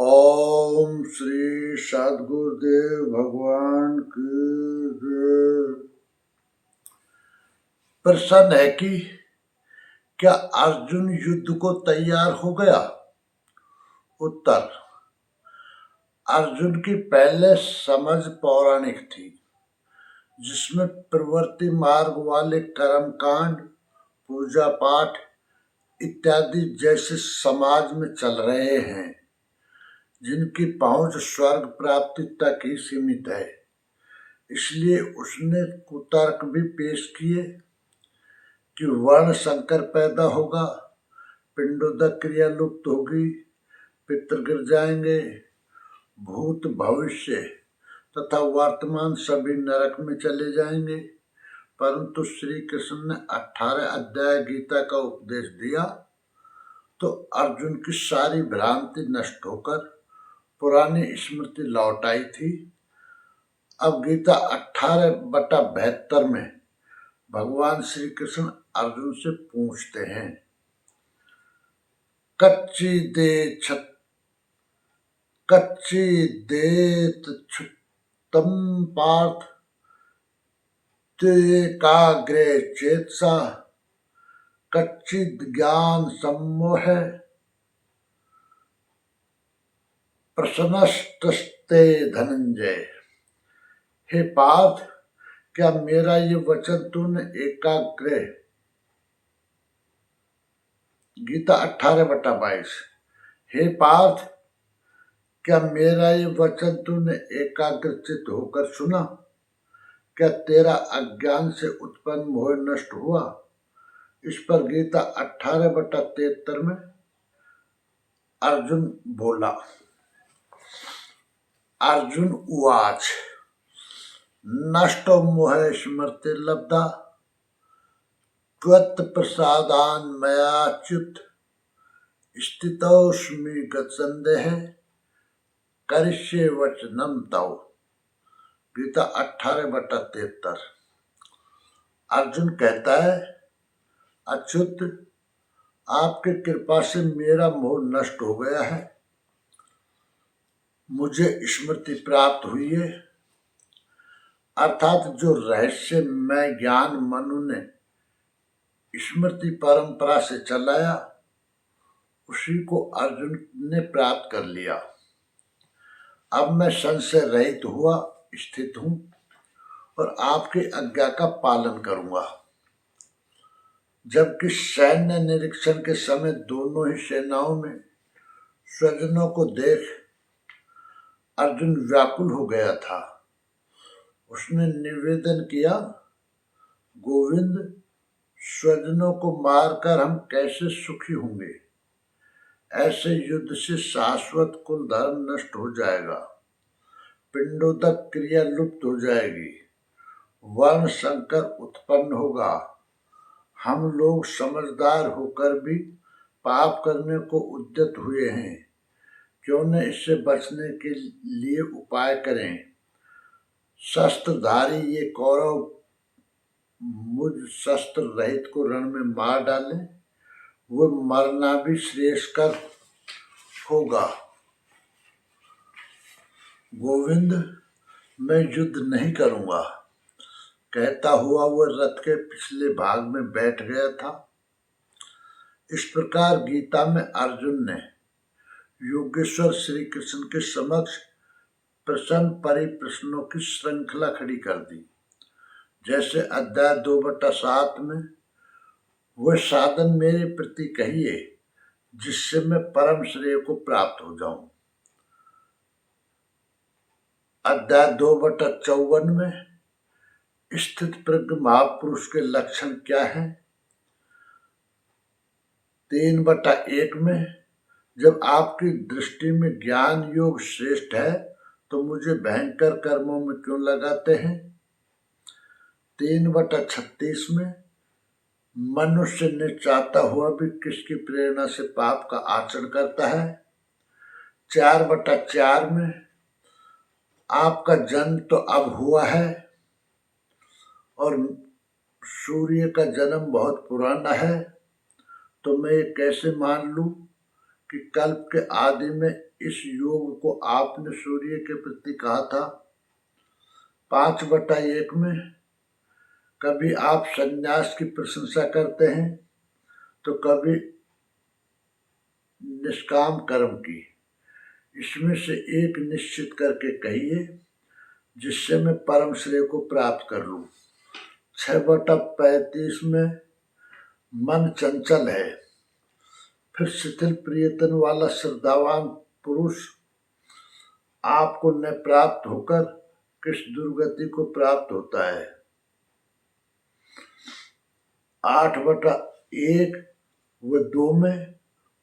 ओम श्री सद्गुरुदेव भगवान की जय। प्रश्न है कि क्या अर्जुन युद्ध को तैयार हो गया? उत्तर: अर्जुन की पहले समझ पौराणिक थी, जिसमें प्रवृत्ति मार्ग वाले कर्मकांड, पूजा पाठ इत्यादि जैसे समाज में चल रहे हैं, जिनकी पहुंच स्वर्ग प्राप्ति तक ही सीमित है। इसलिए उसने कुतर्क भी पेश किए कि वर्ण संकर पैदा होगा, पिंडोदक क्रिया लुप्त होगी, पितृ गिर जाएंगे, भूत भविष्य तथा वर्तमान सभी नरक में चले जाएंगे। परंतु श्री कृष्ण ने 18 अध्याय गीता का उपदेश दिया तो अर्जुन की सारी भ्रांति नष्ट होकर पुरानी स्मृति लौट आई थी। अब गीता 18/72 में भगवान श्री कृष्ण अर्जुन से पूछते हैं, कच्ची देत छुत्तम पार्थ तेकाग्रे चेतसा कच्चिद ज्ञान सम्मोह प्रश्नस्तस्ते धनंजय। हे पार्थ, क्या मेरा ये वचन तूने एकाग्र गीता 18/22। हे पार्थ, क्या मेरा ये वचन तूने एकाग्रचित होकर सुना? क्या तेरा अज्ञान से उत्पन्न मोह नष्ट हुआ? इस पर गीता 18/73 में अर्जुन बोला। अर्जुन उवाच नष्टो मोह स्मृतिर्लब्धा त्वत्प्रसादान् मयाच्युत स्थितोऽस्मि गतसन्देहे करिष्ये वचनं तव। गीता 18/73। अर्जुन कहता है, अच्युत, आपकी कृपा से मेरा मोह नष्ट हो गया है, मुझे स्मृति प्राप्त हुई है। अर्थात जो रहस्य में ज्ञान मनु ने स्मृति परंपरा से चलाया, उसी को अर्जुन ने प्राप्त कर लिया। अब मैं संशय रहित हुआ स्थित हूं और आपकी आज्ञा का पालन करूंगा। जबकि सैन्य निरीक्षण के समय दोनों ही सेनाओं में स्वजनों को देख अर्जुन व्याकुल हो गया था। उसने निवेदन किया, गोविंद, स्वजनों को मारकर हम कैसे सुखी होंगे? ऐसे युद्ध से शाश्वत कुल धर्म नष्ट हो जाएगा, पिंडोदक क्रिया लुप्त हो जाएगी, वर्ण संकर उत्पन्न होगा। हम लोग समझदार होकर भी पाप करने को उद्यत हुए हैं, क्यों न इससे बचने के लिए उपाय करें। शस्त्रधारी ये कौरव मुझ शस्त्र रहित को रण में मार डालें, वो मरना भी श्रेयस्कर होगा। गोविंद, मैं युद्ध नहीं करूंगा, कहता हुआ वह रथ के पिछले भाग में बैठ गया था। इस प्रकार गीता में अर्जुन ने योगेश्वर श्री कृष्ण के समक्ष प्रश्न परिप्रश्नों की श्रृंखला खड़ी कर दी। जैसे अध्याय 2/7 में वह साधन मेरे प्रति कहिए, जिससे मैं परम श्रेय को प्राप्त हो जाऊं। अध्याय 2/54 में स्थित प्रज्ञ महापुरुष के लक्षण क्या है। 3/1 में जब आपकी दृष्टि में ज्ञान योग श्रेष्ठ है तो मुझे भयंकर कर्मों में क्यों लगाते हैं। 3/36 में मनुष्य ने चाहता हुआ भी किसकी प्रेरणा से पाप का आचरण करता है। 4/4 में आपका जन्म तो अब हुआ है और सूर्य का जन्म बहुत पुराना है, तो मैं ये कैसे मान लूं कि कल्प के आदि में इस योग को आपने सूर्य के प्रति कहा था। 5/1 में कभी आप संन्यास की प्रशंसा करते हैं तो कभी निष्काम कर्म की। इसमें से एक निश्चित करके कहिए जिससे मैं परम श्रेय को प्राप्त कर लूं। 6/35 में मन चंचल है, फिर शिथिल प्रियतन वाला श्रद्धावान पुरुष आपको न प्राप्त होकर किस दुर्गति को प्राप्त होता है। 8/1-2 में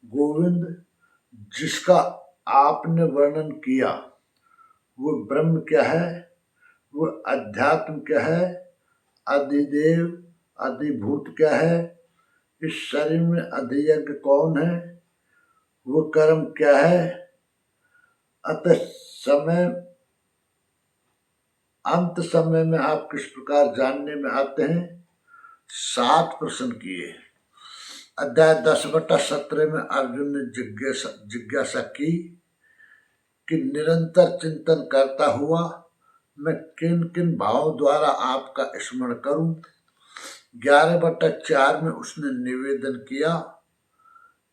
गोविंद जिसका आपने वर्णन किया वो ब्रह्म क्या है, वो अध्यात्म क्या है, अधिदेव अधिभूत क्या है, इस शरीर में अधियज्ञ कौन है, वो कर्म क्या है। अतः अंत समय में आप किस प्रकार जानने में आते हैं। 7 प्रश्न किए। अध्याय 10/17 में अर्जुन ने जिज्ञासा की कि निरंतर चिंतन करता हुआ मैं किन किन भावों द्वारा आपका स्मरण करूं। 11/4 में उसने निवेदन किया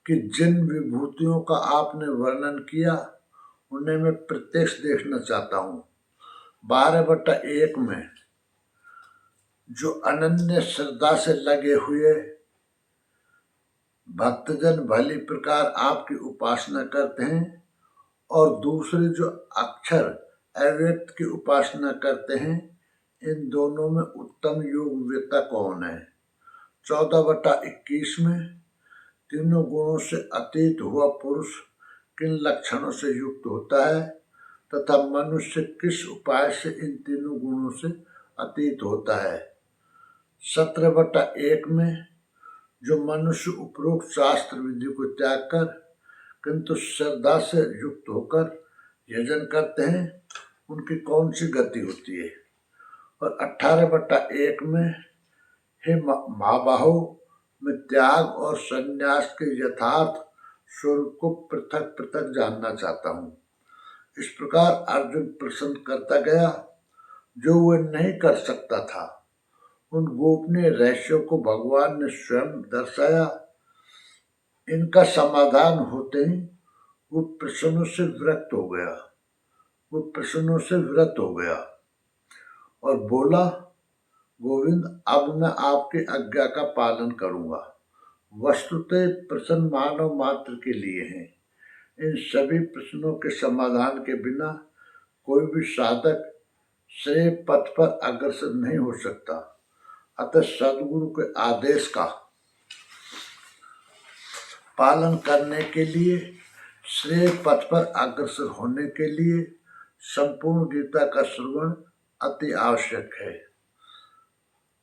कि जिन विभूतियों का आपने वर्णन किया उन्हें मैं प्रत्यक्ष देखना चाहता हूं। 12/1 में जो अनन्य श्रद्धा से लगे हुए भक्तजन भली प्रकार आपकी उपासना करते हैं और दूसरे जो अक्षर अव्यक्त की उपासना करते हैं, इन दोनों में उत्तम योगवेत्ता कौन है। 14/21 में तीनों गुणों से अतीत हुआ पुरुष किन लक्षणों से युक्त होता है तथा मनुष्य किस उपाय से इन तीनों गुणों से अतीत होता है। 17/1 में जो मनुष्य उपरोक्त शास्त्र विधि को त्याग कर किंतु श्रद्धा से युक्त होकर यजन करते हैं उनकी कौन सी गति होती है। और 18/1 में हे महाबाहो मैं त्याग और संन्यास के यथार्थ स्वरूप को पृथक पृथक जानना चाहता हूँ। इस प्रकार अर्जुन प्रश्न करता गया जो वह नहीं कर सकता था। उन गोपनीय रहस्यों को भगवान ने स्वयं दर्शाया। इनका समाधान होते ही वो प्रश्नों से विरक्त हो गया और बोला, गोविंद अब मैं आपकी आज्ञा का पालन करूंगा। वस्तुतः प्रश्न मानव मात्र के लिए हैं। इन सभी प्रश्नों के समाधान के बिना कोई भी साधक श्रेय पथ पर अग्रसर नहीं हो सकता। अतः सदगुरु के आदेश का पालन करने के लिए, श्रेय पथ पर अग्रसर होने के लिए संपूर्ण गीता का श्रवण अति आवश्यक है।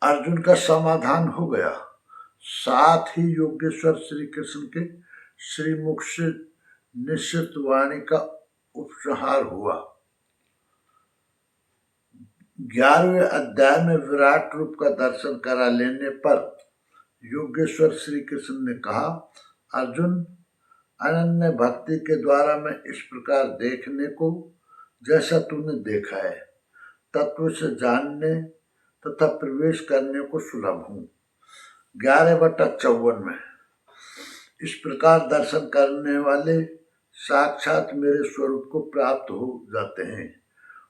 अर्जुन का समाधान हो गया। साथ ही योगेश्वर श्री कृष्ण के श्रीमुख से निश्चित वाणी का उपसंहार हुआ। 11वें अध्याय में विराट रूप का दर्शन करा लेने पर योगेश्वर श्री कृष्ण ने कहा, अर्जुन अनन्य भक्ति के द्वारा मैं इस प्रकार देखने को जैसा तूने देखा है तत्व से जानने तथा प्रवेश करने को सुलभ हूँ। 11/54 में इस प्रकार दर्शन करने वाले साक्षात मेरे स्वरूप को प्राप्त हो जाते हैं।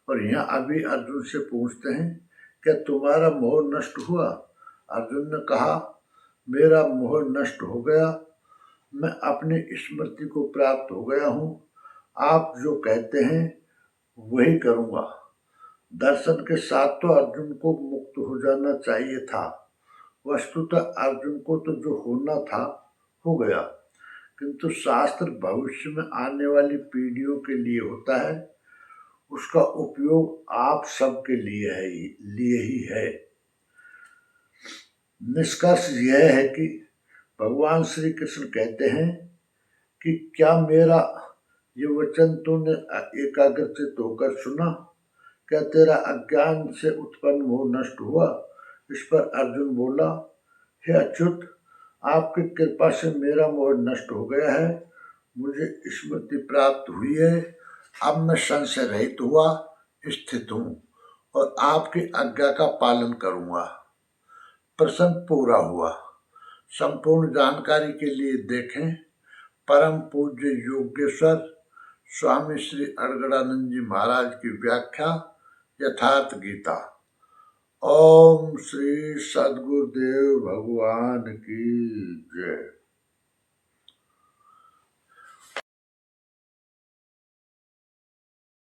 और यहाँ अभी अर्जुन से पूछते हैं, क्या तुम्हारा मोह नष्ट हुआ। अर्जुन ने कहा, मेरा मोह नष्ट हो गया, मैं अपनी स्मृति को प्राप्त हो गया हूँ। आप जो कहते हैं वही करूँगा। दर्शन के साथ तो अर्जुन को मुक्त हो जाना चाहिए था। वस्तुतः अर्जुन को तो जो होना था हो गया, किंतु शास्त्र भविष्य में आने वाली पीढ़ियों के लिए होता है। उसका उपयोग आप सबके लिए ही है। निष्कर्ष यह है कि भगवान श्री कृष्ण कहते हैं कि क्या मेरा ये वचन तूने एकाग्रचित होकर सुना। क्या तेरा अज्ञान से उत्पन्न मोह नष्ट हुआ। इस पर अर्जुन बोला, हे अच्युत, आपकी कृपा से मेरा मोह नष्ट हो गया है मुझे स्मृति प्राप्त हुई है। अब मैं संशय रहित हुआ स्थित हूँ और आपकी आज्ञा का पालन करूंगा। प्रसंग पूरा हुआ। संपूर्ण जानकारी के लिए देखें परम पूज्य योगेश्वर स्वामी श्री अड़गड़ानंद जी महाराज की व्याख्या यथार्थ गीता। ओम श्री सद्गुरुदेव भगवान की जय।